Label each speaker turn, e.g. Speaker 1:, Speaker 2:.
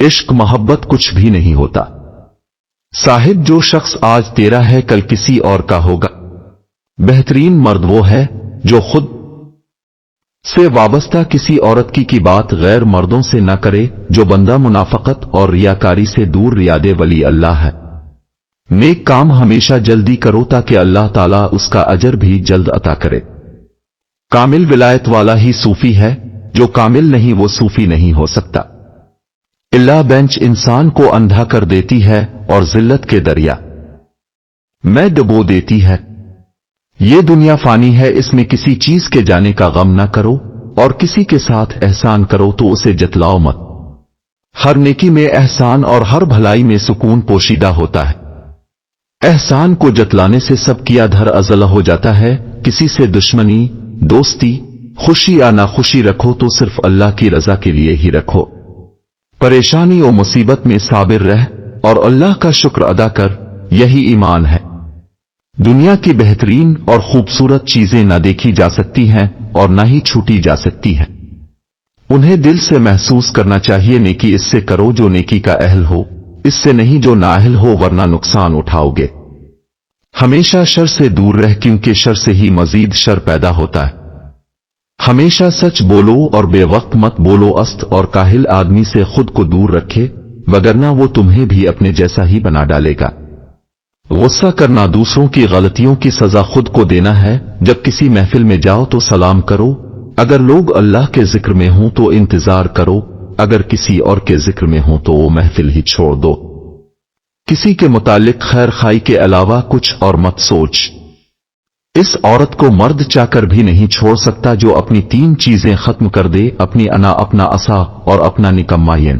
Speaker 1: عشق محبت کچھ بھی نہیں ہوتا۔ صاحب جو شخص آج تیرا ہے کل کسی اور کا ہوگا۔ بہترین مرد وہ ہے جو خود سے وابستہ کسی عورت کی بات غیر مردوں سے نہ کرے، جو بندہ منافقت اور ریاکاری سے دور ریاد ولی اللہ ہے۔ نیک کام ہمیشہ جلدی کرو تاکہ اللہ تعالیٰ اس کا اجر بھی جلد عطا کرے۔ کامل ولایت والا ہی صوفی ہے، جو کامل نہیں وہ صوفی نہیں ہو سکتا۔ اللہ بینچ انسان کو اندھا کر دیتی ہے اور ذلت کے دریا میں ڈبو دیتی ہے۔ یہ دنیا فانی ہے، اس میں کسی چیز کے جانے کا غم نہ کرو، اور کسی کے ساتھ احسان کرو تو اسے جتلاؤ مت۔ ہر نیکی میں احسان اور ہر بھلائی میں سکون پوشیدہ ہوتا ہے۔ احسان کو جتلانے سے سب کیا دھر ازل ہو جاتا ہے۔ کسی سے دشمنی، دوستی، خوشی یا ناخوشی رکھو تو صرف اللہ کی رضا کے لیے ہی رکھو۔ پریشانی و مصیبت میں صابر رہ اور اللہ کا شکر ادا کر، یہی ایمان ہے۔ دنیا کی بہترین اور خوبصورت چیزیں نہ دیکھی جا سکتی ہیں اور نہ ہی چھوٹی جا سکتی ہیں۔ انہیں دل سے محسوس کرنا چاہیے۔ نیکی اس سے کرو جو نیکی کا اہل ہو، اس سے نہیں جو نااہل ہو، ورنہ نقصان اٹھاؤ گے۔ ہمیشہ شر سے دور رہ، کیونکہ شر سے ہی مزید شر پیدا ہوتا ہے۔ ہمیشہ سچ بولو اور بے وقت مت بولو۔ است اور کاہل آدمی سے خود کو دور رکھے، وگرنہ وہ تمہیں بھی اپنے جیسا ہی بنا ڈالے گا۔ غصہ کرنا دوسروں کی غلطیوں کی سزا خود کو دینا ہے۔ جب کسی محفل میں جاؤ تو سلام کرو، اگر لوگ اللہ کے ذکر میں ہوں تو انتظار کرو، اگر کسی اور کے ذکر میں ہوں تو وہ محفل ہی چھوڑ دو۔ کسی کے متعلق خیر خائی کے علاوہ کچھ اور مت سوچ۔ اس عورت کو مرد چاہ کر بھی نہیں چھوڑ سکتا جو اپنی 3 چیزیں ختم کر دے، اپنی انا، اپنا عصا اور اپنا نکمائین۔